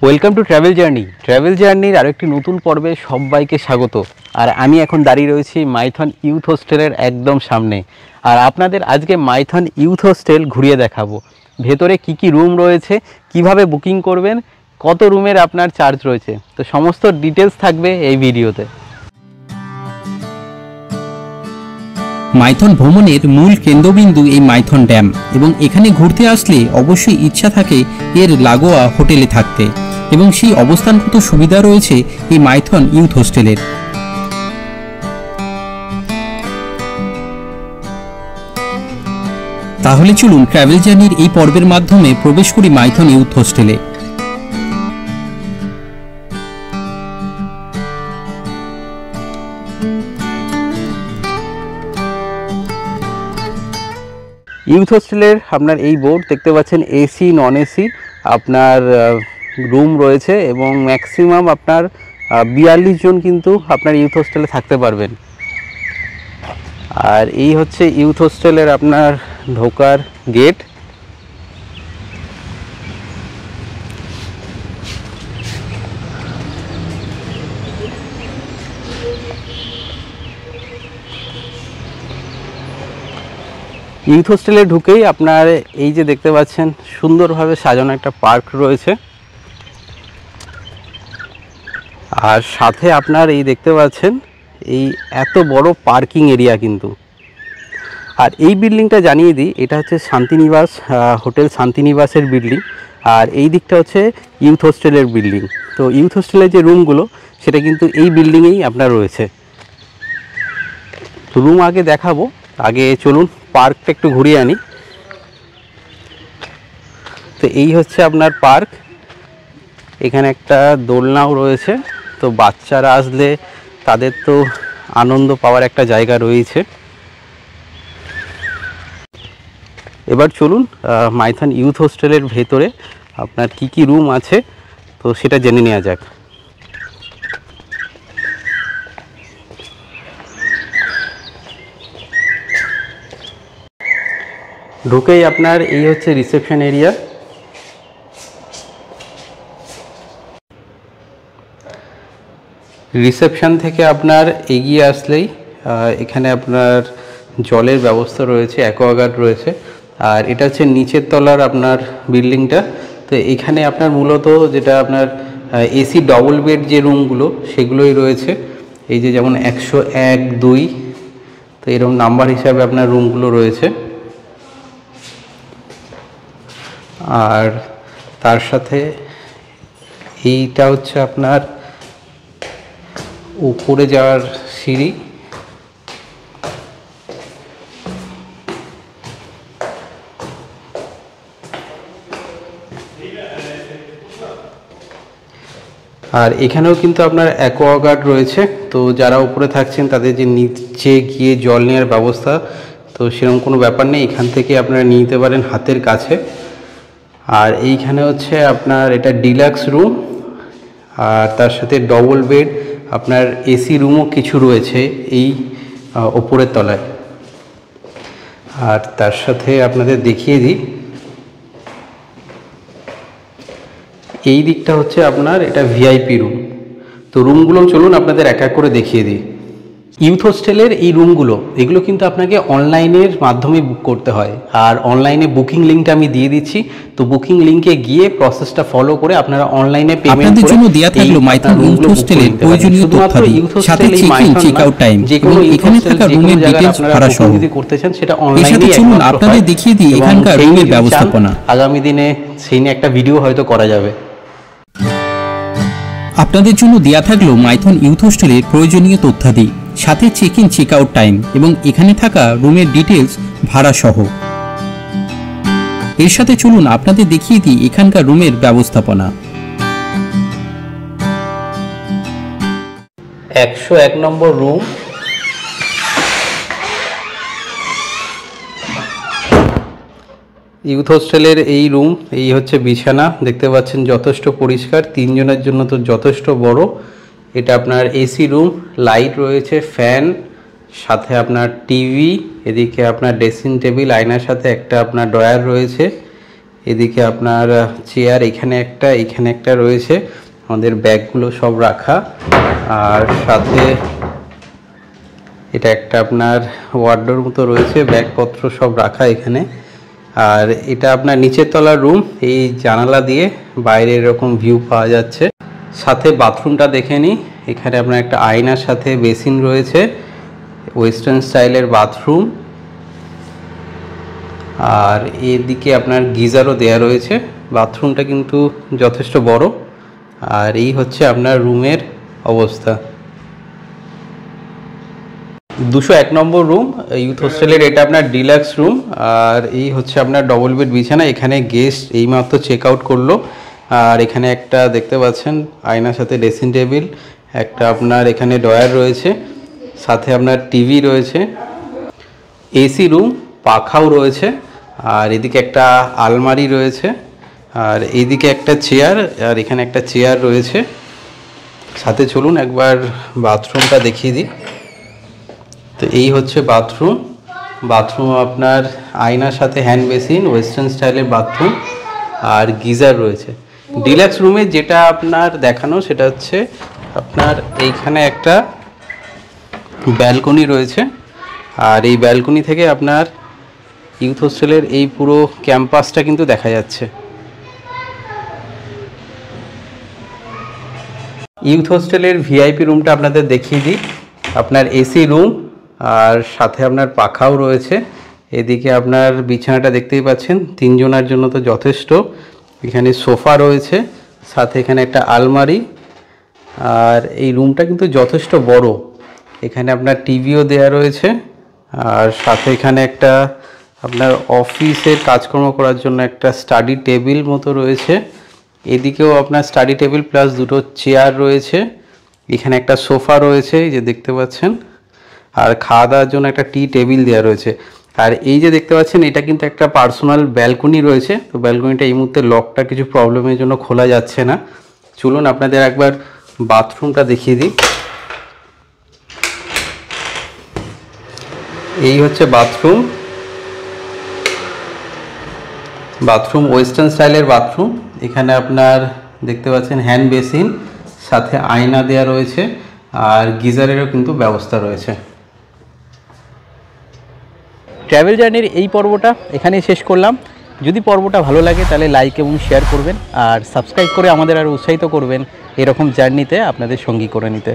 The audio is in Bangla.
ওয়েলকাম টু ট্রাভেল জার্নির আরেকটি নতুন পর্বে সবাইকে স্বাগত। আর আমি এখন দাঁড়িয়ে রয়েছি মাইথন ইউথ হোস্টেলের একদম সামনে। আর আপনাদের আজকে মাইথন ইউথ হোস্টেল ঘুরিয়ে দেখাবো। ভেতরে কি কি রুম রয়েছে, কিভাবে বুকিং করবেন, কত রুমের আপনার চার্জ রয়েছে, তো সমস্ত ডিটেলস থাকবে এই ভিডিওতে। মাইথন ভ্রমণের মূল কেন্দ্রবিন্দু এই মাইথন ড্যাম, এবং এখানে ঘুরতে আসলে অবশ্যই ইচ্ছা থাকে এর লাগোয়া হোটেলে থাকতে, এবং সেই অবস্থানগত সুবিধা রয়েছে এই মাইথন ইউথ হোস্টেলের। তাহলে চলুন ট্রাভেল জার্নির এই পর্বের মাধ্যমে প্রবেশ করি মাইথন ইউথ হোস্টেলে। ইউথ হোস্টেলের আপনার এই বোর্ড দেখতে পাচ্ছেন, এসি নন এসি আপনার রুম রয়েছে, এবং ম্যাক্সিমাম আপনার 42 জন কিন্তু আপনার ইউথ হোস্টেলে থাকতে পারবেন। আর এই হচ্ছে ইউথ হোস্টেলের আপনার ঢোকার গেট। ইউথ হোস্টেলে ঢুকেই আপনার এই যে দেখতে পাচ্ছেন সুন্দরভাবে সাজানো একটা পার্ক রয়েছে, আর সাথে আপনার এই দেখতে পাচ্ছেন এই এত বড় পার্কিং এরিয়া কিন্তু। আর এই বিল্ডিংটা জানিয়ে দিই, এটা হচ্ছে শান্তিনিবাস হোটেল শান্তিনিবাসের বিল্ডিং, আর এই দিকটা হচ্ছে ইউথ হোস্টেলের বিল্ডিং। তো ইউথ হোস্টেলের যে রুমগুলো সেটা কিন্তু এই বিল্ডিংয়েই আপনার রয়েছে। তো রুম আগে দেখাবো, আগে চলুন পার্কটা একটু ঘুরিয়ে আনি। তো এই হচ্ছে আপনার পার্ক, এখানে একটা দোলনাও রয়েছে, তো বাচ্চারা আসলে তাদের তো আনন্দ পাওয়ার একটা জায়গা রয়েছে। এবার চলুন মাইথন ইউথ হোস্টেলের ভেতরে আপনার কি কি রুম আছে তো সেটা জেনে নেওয়া যাক। ঢুকেই আপনার এই হচ্ছে রিসেপশন এরিয়া। রিসেপশন থেকে আপনার এগিয়ে আসলেই এখানে আপনার জলের ব্যবস্থা রয়েছে, অ্যাকোয়াগার্ড রয়েছে, আর এটা হচ্ছে নিচের তলার আপনার বিল্ডিংটা। তো এখানে আপনার মূলত যেটা আপনার এসি ডবল বেড যে রুমগুলো সেগুলোই রয়েছে, এই যে যেমন 101, 2, তো এরকম নাম্বার হিসাবে আপনার রুমগুলো রয়েছে। আর তার সাথে এইটা হচ্ছে আপনার উপরে যাওয়ার সিঁড়ি। আর এখানেও কিন্তু আপনার অ্যাকোয়াগার্ড রয়েছে, তো যারা উপরে থাকছেন তাদের যে নিচে গিয়ে জল নেওয়ার ব্যবস্থা, তো সেরকম কোনো ব্যাপার নেই, এখান থেকে আপনারা নিয়ে নিতে পারেন হাতের কাছে। আর এইখানে হচ্ছে আপনার এটা ডিলাক্স রুম, আর তার সাথে ডবল বেড আপনার এসি রুমও কিছু রয়েছে এই ওপরের তলায়। আর তার সাথে আপনাদের দেখিয়ে দিই, এই দিকটা হচ্ছে আপনার এটা ভিআইপি রুম। তো রুমগুলো চলুন আপনাদের এক এক করে দেখিয়ে দিই। ইউথ হোস্টেলের এই রুমগুলো এগুলো কিন্তু আপনাকে অনলাইনের মাধ্যমে বুক করতে হয়, আর অনলাইনে বুকিং লিঙ্কটা আমি দিয়ে দিচ্ছি। তো বুকিং লিঙ্কে গিয়ে প্রসেসটা ফলো করে আপনারা অনলাইনে পেমেন্ট করে জন্য দেয়া থাকলো মাইথন ইউথ হোস্টেলের প্রয়োজনীয় তথ্যাদি, সাথে check in check out time, এবং এখানে থাকা রুমের ডিটেইলস ভাড়া সহ। যদি করতে চান সেটা অনলাইনে চলুন আপনাদের দেখিয়ে দিই এখানকার রুমের ব্যবস্থাপনা। আগামী দিনে সেই নিয়ে একটা ভিডিও হয়তো করা যাবে। আপনাদের জন্য দেয়া থাকলো মাইথন ইউথ হোস্টেলের প্রয়োজনীয় তথ্যাদি, সাথে check in check out time, এবং এখানে থাকা রুমের ডিটেলস ভাড়া সহ। এর সাথে চলুন আপনাদের দেখিয়ে দিই এখানকার রুমের ব্যবস্থাপনা। 101 নম্বর রুম। ইউথ হোস্টেলের এই রুম, এই হচ্ছে বিছানা, দেখতে পাচ্ছেন যথেষ্ট পরিষ্কার, 3 জনের জন্য তো যথেষ্ট বড়। এটা আপনার এসি রুম, লাইট রয়েছে, ফ্যান, সাথে আপনার টিভি, এদিকে আপনার ড্রেসিং টেবিল, আয়নার সাথে একটা আপনার ড্রয়ার রয়েছে। এদিকে আপনার চেয়ার এখানে একটা রয়েছে, আমাদের ব্যাগগুলো সব রাখা। আর সাথে এটা একটা আপনার ওয়ার্ডরোব মতো রয়েছে, ব্যাগপত্র সব রাখা এখানে। আর এটা আপনার নিচের তলার রুম, এই জানালা দিয়ে বাইরে এরকম ভিউ পাওয়া যাচ্ছে। সাথে বাথরুমটা দেখে নিই। এখানে আপনার একটা আয়নার সাথে বেসিন রয়েছে, ওয়েস্টার্ন স্টাইলের বাথরুম। আর এদিকে আপনার গিজারও দেয়া রয়েছে। বাথরুমটা কিন্তু যথেষ্ট বড়। আর এই হচ্ছে আপনার রুমের অবস্থা। 201 নম্বর রুম ইউথ হোস্টেলের, এটা আপনার ডিলাক্স রুম। আর এই হচ্ছে আপনার ডবল বেড বিছানা। এখানে গেস্ট এইমাত্র চেক আউট করলো। আর এখানে একটা দেখতে পাচ্ছেন আয়নার সাথে ড্রেসিং টেবিল, একটা আপনার এখানে ড্রয়ার রয়েছে, সাথে আপনার টিভি রয়েছে, এসি রুম, পাখাও রয়েছে। আর এদিকে একটা আলমারি রয়েছে, আর এইদিকে একটা চেয়ার, আর এখানে একটা চেয়ার রয়েছে। সাথে চলুন একবার বাথরুমটা দেখিয়ে দিই। তো এই হচ্ছে বাথরুম আপনার আয়নার সাথে হ্যান্ড বেসিন, ওয়েস্টার্ন স্টাইলের বাথরুম, আর গিজার রয়েছে। ডিলাক্স রুমে যেটা আপনার দেখানো সেটা হচ্ছে আপনার এইখানে একটা ব্যালকনি রয়েছে। আর এই ব্যালকনি থেকে আপনার ইউথ হোস্টেলের এই পুরো ক্যাম্পাসটা কিন্তু দেখা যাচ্ছে। ইউথ হোস্টেলের ভিআইপি রুমটা আপনাদের দেখিয়ে দিই। আপনার এসি রুম, আর সাথে আপনার পাখাও রয়েছে। এদিকে আপনার বিছানাটা দেখতেই পাচ্ছেন, 3 জনের জন্য তো যথেষ্ট। এখানে সোফা রয়েছে, সাথে এখানে একটা আলমারি। আর এই রুমটা কিন্তু যথেষ্ট বড়। এখানে আপনার টিভিও দেয়া রয়েছে, আর সাথে এখানে একটা আপনার অফিসের কাজকর্ম করার জন্য একটা স্টাডি টেবিল মতো রয়েছে। এদিকেও আপনার স্টাডি টেবিল প্লাস 2টো চেয়ার রয়েছে। এখানে একটা সোফা রয়েছে, এই যে দেখতে পাচ্ছেন। আর খাওয়া দাওয়ার জন্য একটা টি টেবিল দেওয়া রয়েছে। আর এই যে দেখতে পাচ্ছেন এটা কিন্তু একটা পার্সোনাল ব্যালকনি রয়েছে। তো ব্যালকনিটা এই মুহূর্তে লকটা কিছু প্রবলেমের জন্য খোলা যাচ্ছে না। চলুন আপনাদের একবার বাথরুমটা দেখিয়ে দিই। এই হচ্ছে বাথরুম ওয়েস্টার্ন স্টাইলের বাথরুম। এখানে আপনার দেখতে পাচ্ছেন হ্যান্ড বেসিন, সাথে আয়না দেয়া রয়েছে, আর গিজারেরও কিন্তু ব্যবস্থা রয়েছে। ট্র্যাভেল জার্নির এই পর্বটা এখানেই শেষ করলাম। যদি পর্বটা ভালো লাগে তাহলে লাইক এবং শেয়ার করবেন, আর সাবস্ক্রাইব করে আমাদের আরও উৎসাহিত করবেন এরকম জার্নিতে আপনাদের সঙ্গী করে নিতে।